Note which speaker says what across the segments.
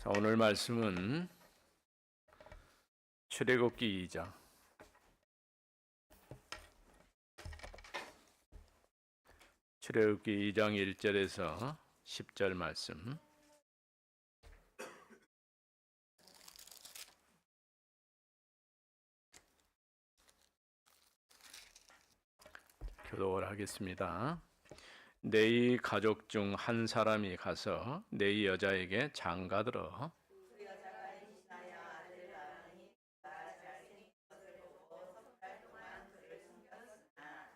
Speaker 1: 자, 오늘 말씀은 출애굽기 2장 출애굽기 2장 1절에서 10절 말씀 교독을 하겠습니다. 네 가족 중 한 사람이 가서 네 여자에게 장가들어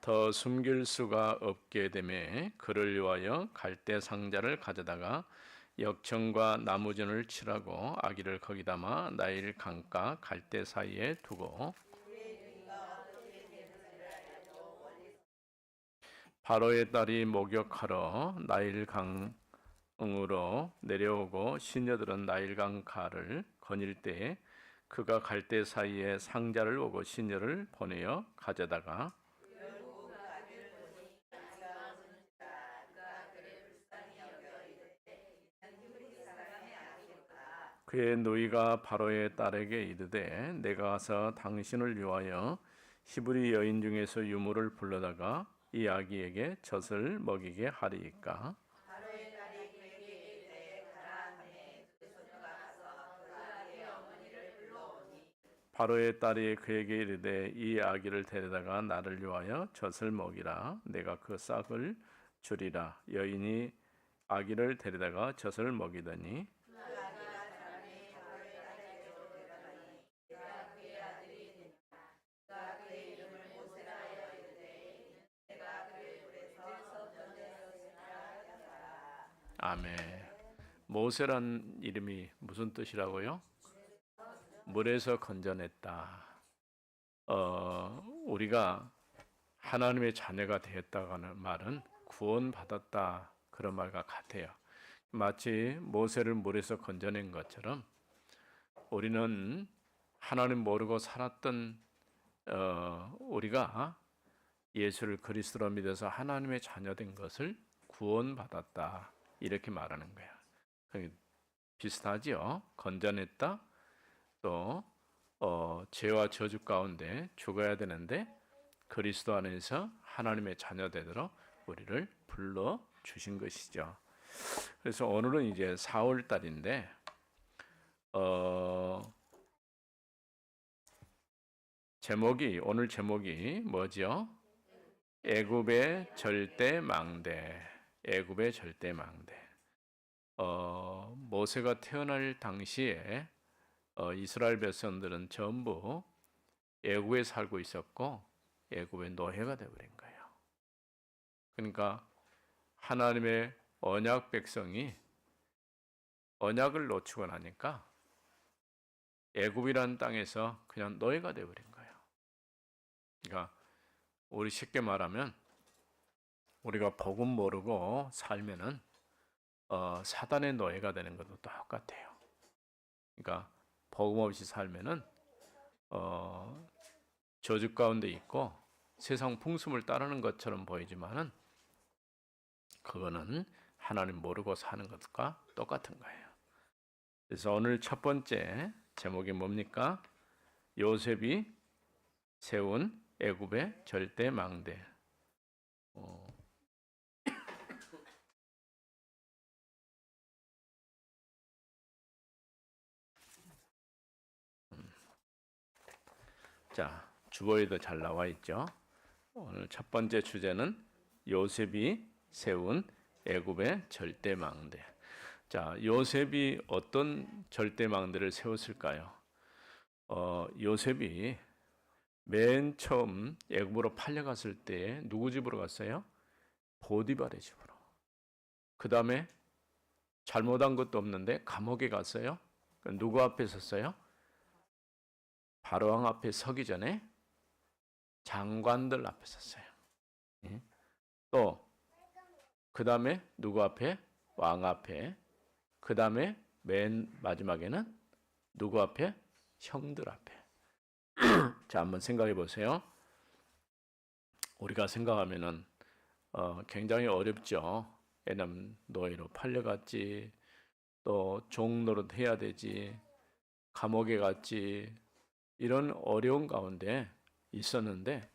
Speaker 1: 더 숨길 수가 없게 되매 그를 위하여 갈대 상자를 가져다가 역청과 나무전을 칠하고 아기를 거기 담아 나일 강가 갈대 사이에 두고 바로의 딸이 목욕하러 나일 강으로 내려오고 시녀들은 나일 강가를 거닐 때에 그가 갈대 사이에 상자를 오고 시녀를 보내어 가져다가 그의 누이가 바로의 딸에게 이르되 내가 가서 당신을 위하여 히브리 여인 중에서 유모를 불러다가 이 아기에게 젖을 먹이게 하리이까. 바로의 딸이 그에게 이르되 이 아기를 데려다가 나를 위하여 젖을 먹이라. 내가 그 싹을 주리라. 여인이 아기를 데려다가 젖을 먹이더니 아멘. 모세란 이름이 무슨 뜻이라고요? 물에서 건져냈다. 우리가 하나님의 자녀가 되었다는 말은 구원받았다 그런 말과 같아요. 마치 모세를 물에서 건져낸 것처럼 우리는 하나님 모르고 살았던 우리가 예수를 그리스도로 믿어서 하나님의 자녀된 것을 구원받았다 이렇게 말하는 거야. 비슷하지요? 건져냈다. 또 죄와 저주 가운데 죽어야 되는데 그리스도 안에서 하나님의 자녀 되도록 우리를 불러 주신 것이죠. 그래서 오늘은 이제 4월 달인데 오늘 제목이 뭐죠? 애굽의 절대 망대. 애굽의 절대 망대. 모세가 태어날 당시에 이스라엘 백성들은 전부 애굽에 살고 있었고 애굽의 노예가 되어버린 거예요. 그러니까 하나님의 언약 백성이 언약을 놓치고 나니까 애굽이라는 땅에서 그냥 노예가 되어버린 거예요. 그러니까 우리 쉽게 말하면 우리가 복음 모르고 살면은 사단의 노예가 되는 것도 똑같아요. 그러니까 복음 없이 살면은 저주 가운데 있고 세상 풍습을 따르는 것처럼 보이지만은 그거는 하나님 모르고 사는 것과 똑같은 거예요. 그래서 오늘 첫 번째 제목이 뭡니까? 요셉이 세운 애굽의 절대 망대. 자, 주보에도 잘 나와 있죠. 오늘 첫 번째 주제는 요셉이 세운 애굽의 절대망대. 자, 요셉이 어떤 절대망대를 세웠을까요? 요셉이 맨 처음 애굽으로 팔려갔을 때 누구 집으로 갔어요? 보디발의 집으로. 그 다음에 잘못한 것도 없는데 감옥에 갔어요. 누구 앞에 섰어요? 바로왕 앞에 서기 전에 장관들 앞에 섰어요. 또 그 다음에 누구 앞에? 왕 앞에. 그 다음에 맨 마지막에는 누구 앞에? 형들 앞에. 자, 한번 생각해 보세요. 우리가 생각하면은 굉장히 어렵죠. 애남 노예로 팔려갔지. 또 종노릇 해야 되지, 감옥에 갔지, 이런 어려운 가운데 있었는데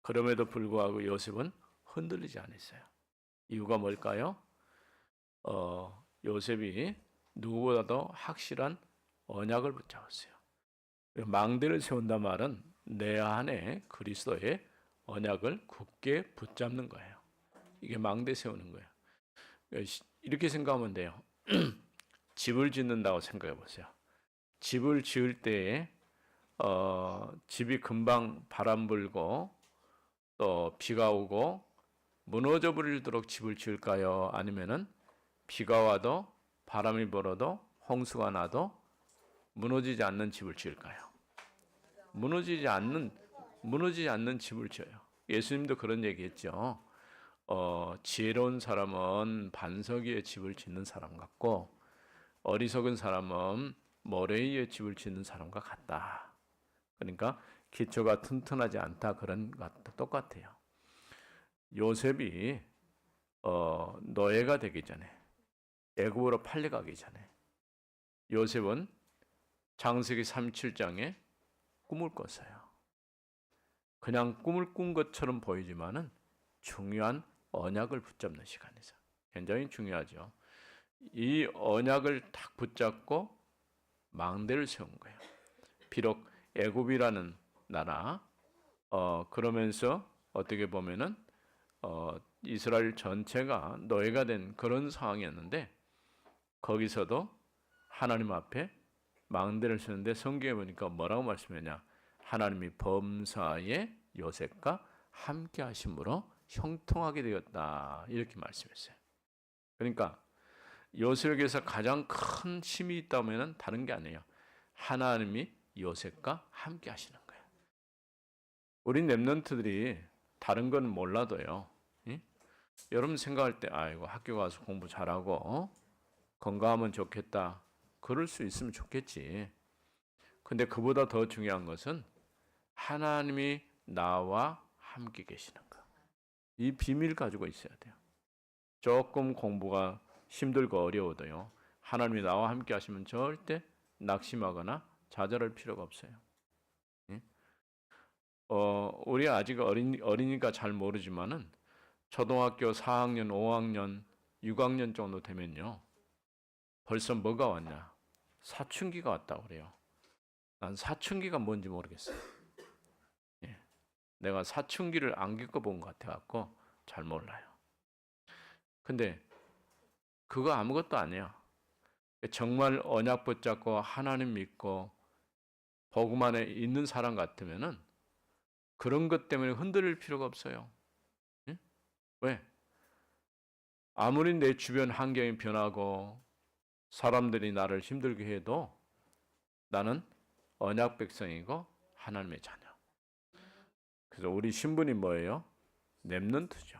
Speaker 1: 그럼에도 불구하고 요셉은 흔들리지 않았어요. 이유가 뭘까요? 요셉이 누구보다도 확실한 언약을 붙잡았어요. 망대를 세운다 말은 내 안에 그리스도의 언약을 굳게 붙잡는 거예요. 이게 망대 세우는 거예요. 이렇게 생각하면 돼요. 집을 짓는다고 생각해 보세요. 집을 지을 때에 집이 금방 바람 불고 또 비가 오고 무너져 버리도록 집을 지을까요? 아니면은 비가 와도 바람이 불어도 홍수가 나도 무너지지 않는 집을 지을까요? 무너지지 않는 집을 지어요. 예수님도 그런 얘기했죠. 지혜로운 사람은 반석 위에 집을 짓는 사람 같고 어리석은 사람은 모래 위에 집을 짓는 사람과 같다. 그러니까 기초가 튼튼하지 않다, 그런 것도 똑같아요. 요셉이 노예가 되기 전에, 애굽으로 팔려가기 전에 요셉은 창세기 37장에 꿈을 꿨어요. 그냥 꿈을 꾼 것처럼 보이지만은 중요한 언약을 붙잡는 시간이죠. 굉장히 중요하죠. 이 언약을 딱 붙잡고 망대를 세운 거예요. 비록 애굽이라는 나라, 그러면서 어떻게 보면은 이스라엘 전체가 노예가 된 그런 상황이었는데 거기서도 하나님 앞에 망대를 세우는데 성경에 보니까 뭐라고 말씀하냐? 하나님이 범사에 요셉과 함께 하심으로 형통하게 되었다, 이렇게 말씀했어요. 그러니까 요셉에게서 가장 큰 힘이 있다면 다른 게 아니에요. 하나님이 요셉과 함께 하시는 거예요. 우리 랩런트들이 다른 건 몰라도요, 여러분 생각할 때 아이고 학교 가서 공부 잘하고 건강하면 좋겠다, 그럴 수 있으면 좋겠지. 근데 그보다 더 중요한 것은 하나님이 나와 함께 계시는 거. 이 비밀 가지고 있어야 돼요. 조금 공부가 힘들고 어려워도요, 하나님이 나와 함께 하시면 절대 낙심하거나 좌절할 필요가 없어요. 우리 아직 어리니까 잘 모르지만은 초등학교 4학년, 5학년, 6학년 정도 되면요, 벌써 뭐가 왔냐? 사춘기가 왔다고 그래요. 난 사춘기가 뭔지 모르겠어요. 내가 사춘기를 안 겪어본 것 같아갖고 잘 몰라요. 근데 그거 아무것도 아니야. 정말 언약 붙잡고 하나님 믿고 복음 안에 있는 사람 같으면은 그런 것 때문에 흔들릴 필요가 없어요. 예? 왜? 아무리 내 주변 환경이 변하고 사람들이 나를 힘들게 해도 나는 언약 백성이고 하나님의 자녀. 그래서 우리 신분이 뭐예요? 렘넌트죠.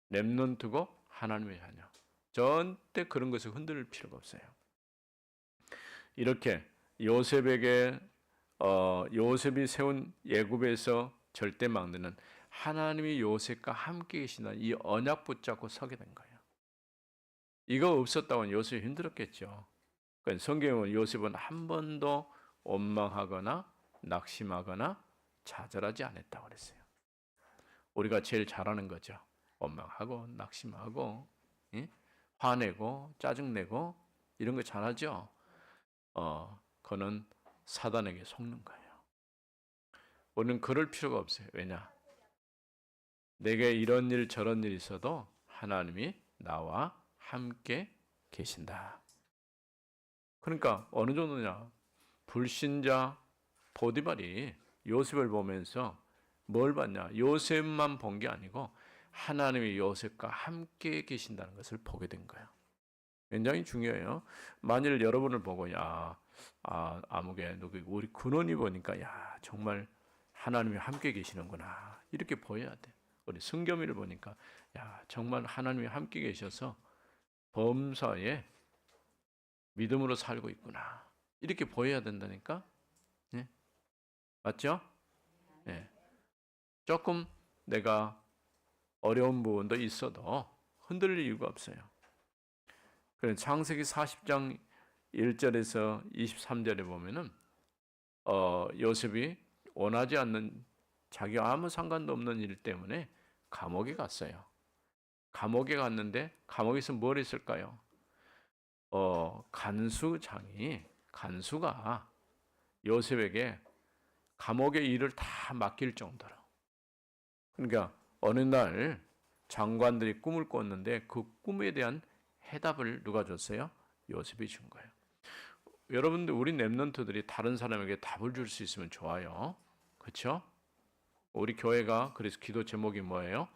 Speaker 1: 렘넌트고 하나님의 자녀. 절대 그런 것을 흔들릴 필요가 없어요. 이렇게 요셉에게 요셉이 세운 애굽에서 절대 망대는 하나님이 요셉과 함께 계시는 이 언약 붙잡고 서게 된 거예요. 이거 없었다면 요셉이 힘들었겠죠. 그러니까 성경은 요셉은 한 번도 원망하거나 낙심하거나 좌절하지 않았다고 그랬어요. 우리가 제일 잘하는 거죠. 원망하고 낙심하고, 화내고 짜증내고 이런 거 잘하죠. 그거는 사단에게 속는 거예요. 우리는 그럴 필요가 없어요. 왜냐? 내게 이런 일 저런 일 있어도 하나님이 나와 함께 계신다. 그러니까 어느 정도냐? 불신자 보디발이 요셉을 보면서 뭘 봤냐? 요셉만 본 게 아니고 하나님이 요셉과 함께 계신다는 것을 보게 된 거예요. 굉장히 중요해요. 만일 여러분을 보고 아무개 누구 우리 근원이 보니까 정말 하나님이 함께 계시는구나, 이렇게 보여야 돼. 우리 승겸이를 보니까 정말 하나님이 함께 계셔서 범사에 믿음으로 살고 있구나, 이렇게 보여야 된다니까. 네? 맞죠? 네. 조금 내가 어려운 부분도 있어도 흔들릴 이유가 없어요. 그래 창세기 40장 1절에서 23절에 보면은 요셉이 원하지 않는 자기와 아무 상관도 없는 일 때문에 감옥에 갔어요. 감옥에 갔는데 감옥에서 뭘 했을까요? 간수가 요셉에게 감옥의 일을 다 맡길 정도로. 그러니까 어느 날 장관들이 꿈을 꿨는데 그 꿈에 대한 해답을 누가 줬어요? 요셉이 준 거예요. 여러분들 우리 랩런트들이 다른 사람에게 답을 줄 수 있으면 좋아요. 그렇죠? 우리 교회가 그래서 기도 제목이 뭐예요?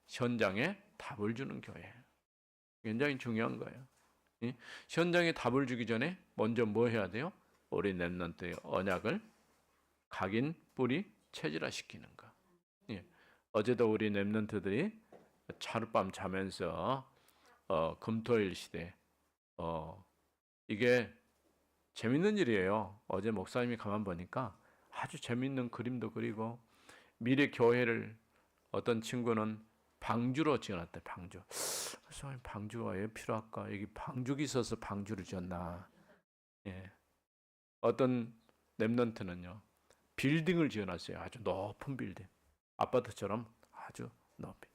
Speaker 1: 현장에 답을 주는 교회. 굉장히 중요한 거예요. 현장에 답을 주기 전에 먼저 뭐 해야 돼요? 우리 랩런트의 언약을 각인 뿌리 체질화시키는 거. 어제도 우리 랩런트들이 하룻밤 자면서 금토일 시대 이게 재밌는 일이에요. 어제 목사님이 가만 보니까 아주 재밌는 그림도 그리고 미래 교회를 어떤 친구는 방주로 지어놨대. 방주. 그래서 방주가 왜 필요할까? 여기 방죽이 있어서 방주를 지었나? 예. 어떤 랩런트는요 빌딩을 지어놨어요. 아주 높은 빌딩. 아파트처럼 아주 높이.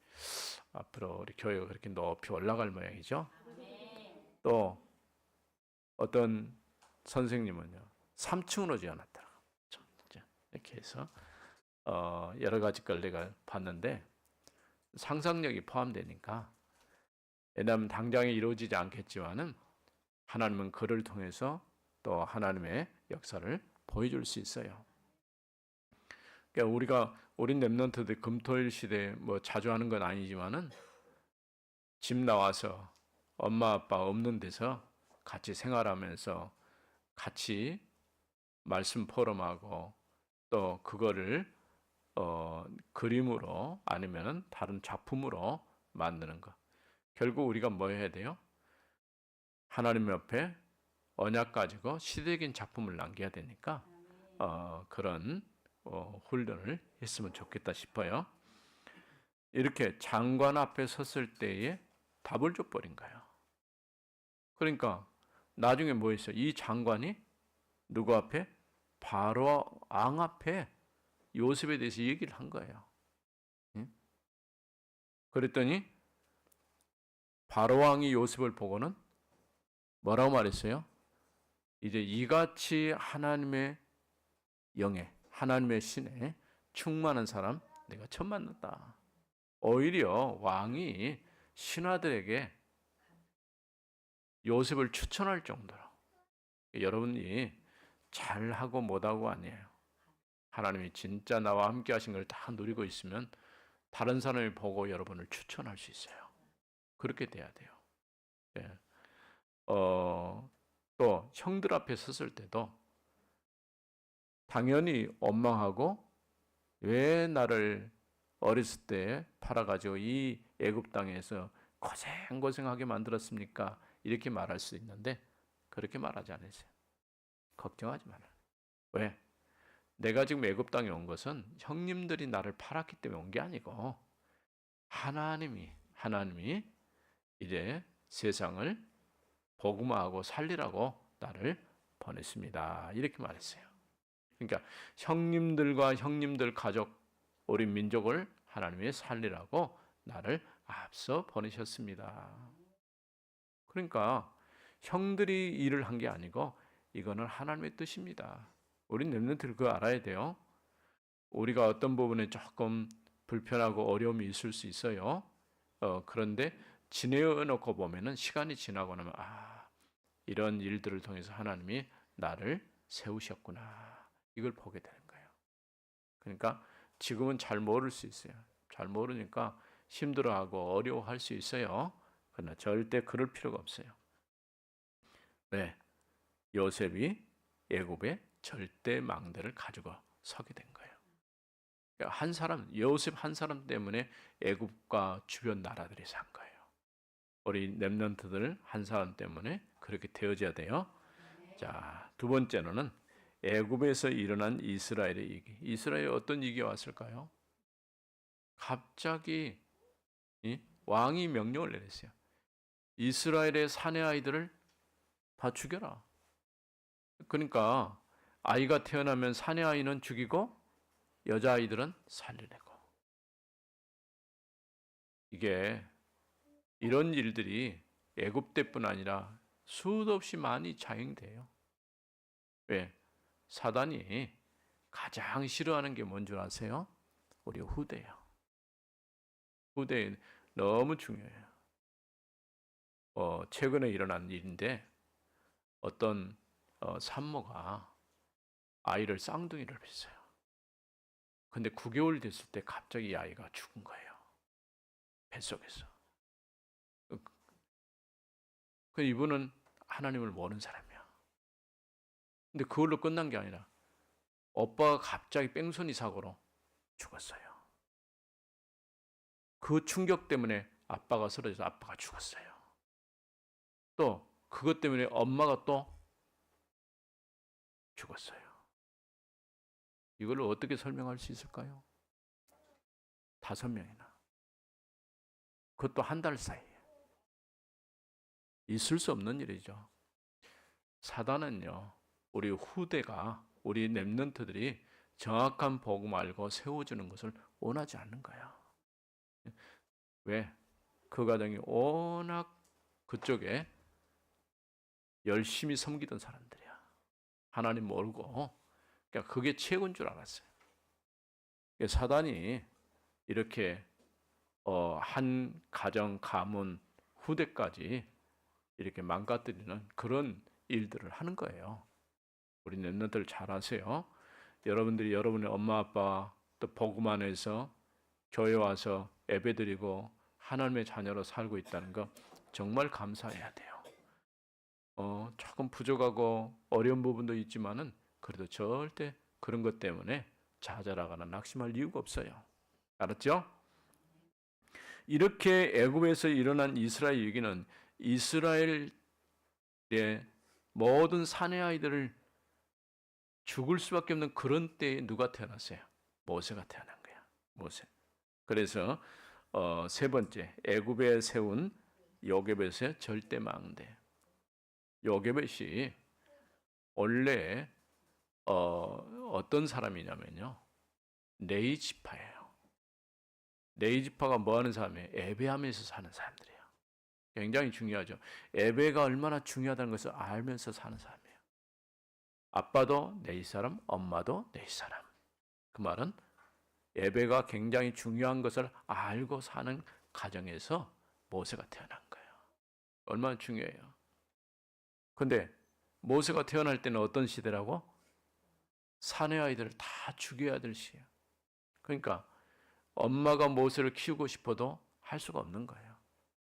Speaker 1: 앞으로 우리 교회가 그렇게 높이 올라갈 모양이죠. 또 어떤 선생님은요 3층으로 지어놨더라고요. 이렇게 해서 여러 가지 걸 내가 봤는데 상상력이 포함되니까 왜냐하면 당장에 이루어지지 않겠지만은 하나님은 그를 통해서 또 하나님의 역사를 보여줄 수 있어요. 그러니까 우리 랩런트들 금토일 시대에 뭐 자주 하는 건 아니지만은 집 나와서 엄마 아빠 없는 데서 같이 생활하면서 같이 말씀 포럼하고 또 그거를 그림으로 아니면 다른 작품으로 만드는 거. 결국 우리가 뭐 해야 돼요? 하나님 옆에 언약 가지고 시대적인 작품을 남겨야 되니까 그런 훈련을 했으면 좋겠다 싶어요. 이렇게 장관 앞에 섰을 때에 답을 줘버린 거예요. 그러니까 나중에 뭐 했어요? 이 장관이 누구 앞에? 바로 왕 앞에 요셉에 대해서 얘기를 한 거예요. 그랬더니 바로 왕이 요셉을 보고는 뭐라고 말했어요? 이제 이같이 하나님의 영에 하나님의 신에 충만한 사람 내가 처음 만났다. 오히려 왕이 신하들에게 요셉을 추천할 정도로 여러분이 잘하고 못하고 아니에요. 하나님이 진짜 나와 함께 하신 걸 다 누리고 있으면 다른 사람이 보고 여러분을 추천할 수 있어요. 그렇게 돼야 돼요. 네. 또 형들 앞에 섰을 때도 당연히 원망하고 왜 나를 어렸을 때 팔아가지고 이 애굽 땅에서 고생하게 만들었습니까? 이렇게 말할 수 있는데 그렇게 말하지 않으세요. 걱정하지 마라. 왜? 내가 지금 애굽 땅에 온 것은 형님들이 나를 팔았기 때문에 온 게 아니고 하나님이 이제 세상을 복음화하고 살리라고 나를 보냈습니다. 이렇게 말했어요. 그러니까 형님들과 형님들 가족 우리 민족을 하나님이 살리라고 나를 앞서 보내셨습니다. 그러니까 형들이 일을 한 게 아니고 이거는 하나님의 뜻입니다. 우린 랩런트를 그거 알아야 돼요. 우리가 어떤 부분에 조금 불편하고 어려움이 있을 수 있어요. 그런데 지내놓고 보면은 시간이 지나고 나면 이런 일들을 통해서 하나님이 나를 세우셨구나. 이걸 보게 되는 거예요. 그러니까 지금은 잘 모를 수 있어요. 잘 모르니까 힘들어하고 어려워할 수 있어요. 그러나 절대 그럴 필요가 없어요. 왜? 요셉이 애굽의 절대 망대를 가지고 서게 된 거예요. 그러니까 요셉 한 사람 때문에 애굽과 주변 나라들이 산 거예요. 우리 랩런트들 한 사람 때문에 그렇게 되어져야 돼요. 자, 두 번째로는 애굽에서 일어난 이스라엘의 위기. 이스라엘에 어떤 위기가 왔을까요? 갑자기 왕이 명령을 내렸어요. 이스라엘의 사내 아이들을 다 죽여라. 그러니까 아이가 태어나면 사내 아이는 죽이고 여자아이들은 살려내고. 이게 이런 일들이 애굽 때뿐 아니라 수도 없이 많이 자행돼요. 왜? 사단이 가장 싫어하는 게 뭔 줄 아세요? 우리 후대예요. 후대 너무 중요해요. 최근에 일어난 일인데 어떤 산모가 아이를 쌍둥이를 뵀어요. 근데 9개월 됐을 때 갑자기 이 아이가 죽은 거예요. 뱃속에서. 그 이분은 하나님을 모르는 사람이야. 근데 그걸로 끝난 게 아니라 오빠가 갑자기 뺑소니 사고로 죽었어요. 그 충격 때문에 아빠가 쓰러져서 아빠가 죽었어요. 또 그것 때문에 엄마가 또 죽었어요. 이걸 어떻게 설명할 수 있을까요? 5명이나. 그것도 한 달 사이에. 있을 수 없는 일이죠. 사단은요, 우리 후대가, 우리 렘넌트들이 정확한 복음 알고 세워주는 것을 원하지 않는 거야. 왜? 그 가정이 워낙 그쪽에 열심히 섬기던 사람들이야. 하나님 모르고. 그러니까 그게 최고인 줄 알았어요. 사단이 이렇게 한 가정, 가문, 후대까지 이렇게 망가뜨리는 그런 일들을 하는 거예요. 우리 렘넌트들 잘 아세요. 여러분들이 여러분의 엄마 아빠 또 복음 안에서 교회 와서 예배드리고 하나님의 자녀로 살고 있다는 거 정말 감사해야 돼요. 조금 부족하고 어려운 부분도 있지만은 그래도 절대 그런 것 때문에 좌절하거나 낙심할 이유가 없어요. 알았죠? 이렇게 애굽에서 일어난 이스라엘 얘기는 이스라엘의 모든 사내 아이들을 죽을 수밖에 없는 그런 때에 누가 태어났어요? 모세가 태어난 거야. 모세. 그래서 세 번째 애굽에 세운 요게벳의 절대 망대. 요게벳이 원래 어떤 사람이냐면요. 네이지파예요. 네이지파가 뭐 하는 사람이에요? 예배하면서 사는 사람들이에요. 굉장히 중요하죠. 예배가 얼마나 중요하다는 것을 알면서 사는 사람이에요. 아빠도 네이 사람, 엄마도 네이 사람. 그 말은 예배가 굉장히 중요한 것을 알고 사는 가정에서 모세가 태어난 거예요. 얼마나 중요해요. 근데 모세가 태어날 때는 어떤 시대라고? 사내 아이들을 다 죽여야 될 시예요. 그러니까 엄마가 모세를 키우고 싶어도 할 수가 없는 거예요.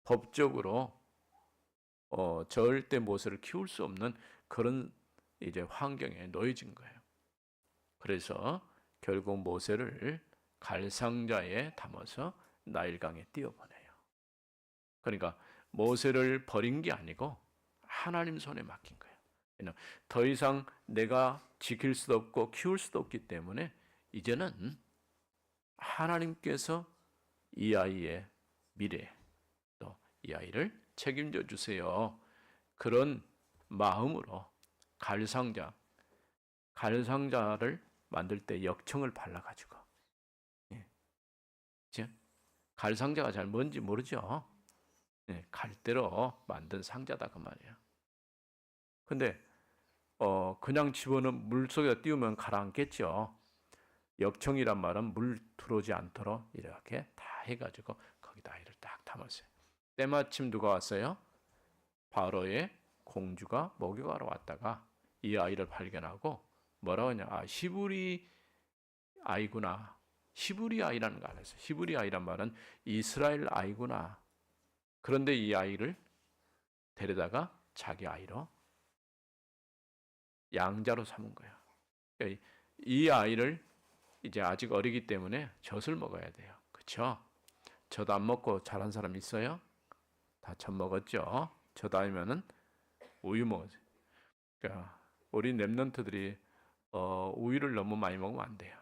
Speaker 1: 법적으로 절대 모세를 키울 수 없는 그런 이제 환경에 놓여진 거예요. 그래서 결국 모세를 갈상자에 담아서 나일강에 띄워보내요. 그러니까 모세를 버린 게 아니고 하나님 손에 맡긴 거예요. 더 이상 내가 지킬 수도 없고 키울 수도 없기 때문에 이제는 하나님께서 이 아이의 미래, 또 이 아이를 책임져 주세요. 그런 마음으로 갈상자를 만들 때 역청을 발라가지고, 갈상자가 잘 뭔지 모르죠. 갈대로 만든 상자다 그 말이에요. 근데 그냥 집어넣으면 물속에다 띄우면 가라앉겠죠. 역청이란 말은 물 들어오지 않도록 이렇게 다 해가지고 거기다 아이를 딱 담았어요. 때마침 누가 왔어요? 바로의 공주가 목욕하러 왔다가 이 아이를 발견하고 뭐라고 하냐? 히브리 아이구나. 히브리 아이라는 거 알았어요. 히브리 아이란 말은 이스라엘 아이구나. 그런데 이 아이를 데려다가 자기 아이로 양자로 삼은 거예요. 그러니까 이 아이를 이제 아직 어리기 때문에 젖을 먹어야 돼요. 그렇죠? 젖 안 먹고 자란 사람 있어요? 다 젖 먹었죠. 젖 아니면은 우유 먹어요. 그러니까 우리 렘넌트들이 우유를 너무 많이 먹으면 안 돼요.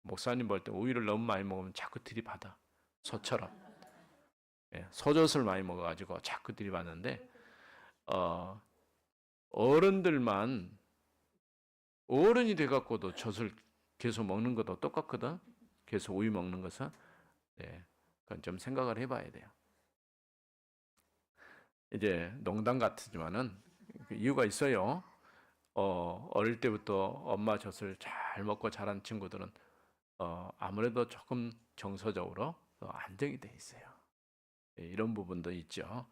Speaker 1: 목사님 볼 때 우유를 너무 많이 먹으면 자꾸 들이받아. 소처럼. 예, 소젖을 많이 먹어가지고 자꾸 들이봤는데 어른들만 어른이 돼갖고도 젖을 계속 먹는 것도 똑같거든. 계속 우유 먹는 것은. 네, 그건 좀 생각을 해봐야 돼요. 이제 농담 같지만은 이유가 있어요. 어릴 때부터 엄마 젖을 잘 먹고 자란 친구들은 아무래도 조금 정서적으로 안정이 돼 있어요. 네, 이런 부분도 있죠.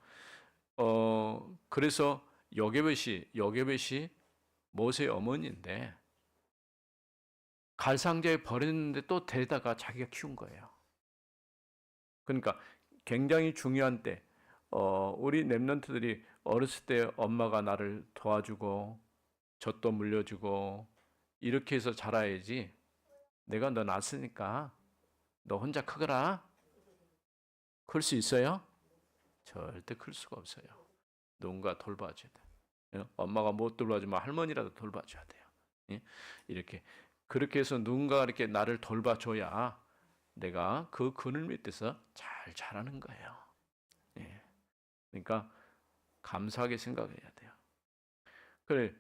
Speaker 1: 그래서 요게벳이 모세의 어머니인데 갈상자에 버렸는데 또 데려다가 자기가 키운 거예요. 그러니까 굉장히 중요한 때, 우리 랩런트들이 어렸을 때 엄마가 나를 도와주고 젖도 물려주고 이렇게 해서 자라야지. 내가 너 낳았으니까 너 혼자 크거라. 클 수 있어요? 절대 클 수가 없어요. 누군가 돌봐줘야 돼요. 엄마가 못 돌봐주면 할머니라도 돌봐줘야 돼요. 이렇게 그렇게 해서 누군가 이렇게 나를 돌봐줘야 내가 그 그늘 밑에서 잘 자라는 거예요. 그러니까 감사하게 생각해야 돼요. 그래,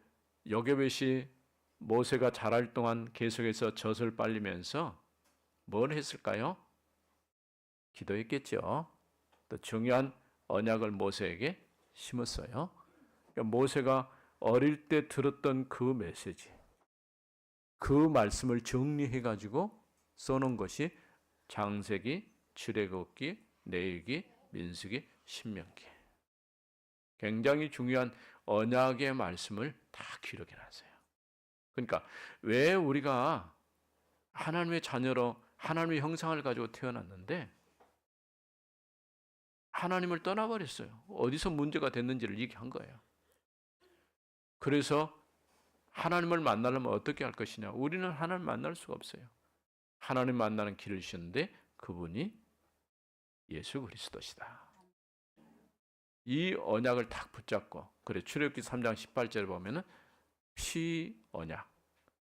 Speaker 1: 요게벳이 모세가 자랄 동안 계속해서 젖을 빨리면서 뭘 했을까요? 기도했겠죠. 또 중요한 언약을 모세에게 심었어요. 그러니까 모세가 어릴 때 들었던 그 메시지, 그 말씀을 정리해가지고 써놓은 것이 창세기, 출애굽기, 레위기, 민수기, 신명기. 굉장히 중요한 언약의 말씀을 다 기록해놨어요. 그러니까 왜 우리가 하나님의 자녀로 하나님의 형상을 가지고 태어났는데 하나님을 떠나버렸어요. 어디서 문제가 됐는지를 얘기한 거예요. 그래서 하나님을 만나려면 어떻게 할 것이냐? 우리는 하나님 만날 수가 없어요. 하나님 만나는 길을 주셨는데 그분이 예수 그리스도시다. 이 언약을 딱 붙잡고, 그래 출애굽기 3장 18절에 보면은 피언약,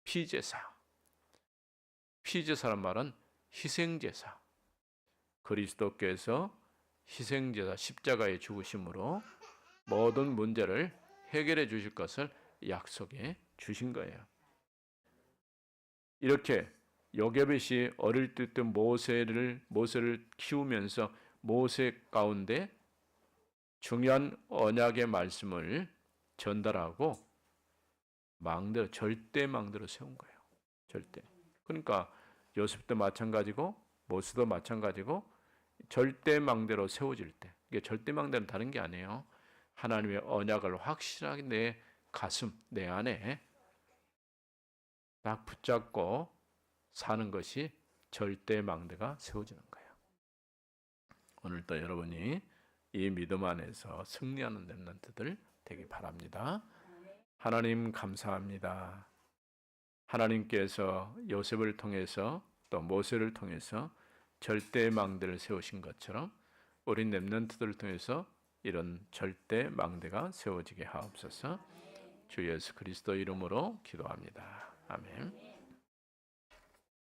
Speaker 1: 피제사. 피제사란 말은 희생제사. 그리스도께서 희생제사 십자가의 죽으심으로 모든 문제를 해결해 주실 것을 약속해 주신 거예요. 이렇게 요게벳이 어릴 때부터 모세를 키우면서 모세 가운데 중요한 언약의 말씀을 전달하고 절대 망대로 세운 거예요. 절대. 그러니까 요셉도 마찬가지고 모세도 마찬가지고 절대 망대로 세워질 때, 이게 절대 망대는 다른 게 아니에요. 하나님의 언약을 확실하게 내 가슴, 내 안에 딱 붙잡고 사는 것이 절대 망대가 세워지는 거예요. 오늘도 여러분이 이 믿음 안에서 승리하는 렘넌트들 되기 바랍니다. 하나님 감사합니다. 하나님께서 요셉을 통해서 또 모세를 통해서 절대 망대를 세우신 것처럼 우리 렘넌트들을 통해서 이런 절대 망대가 세워지게 하옵소서. 주 예수 그리스도 이름으로 기도합니다. 아멘.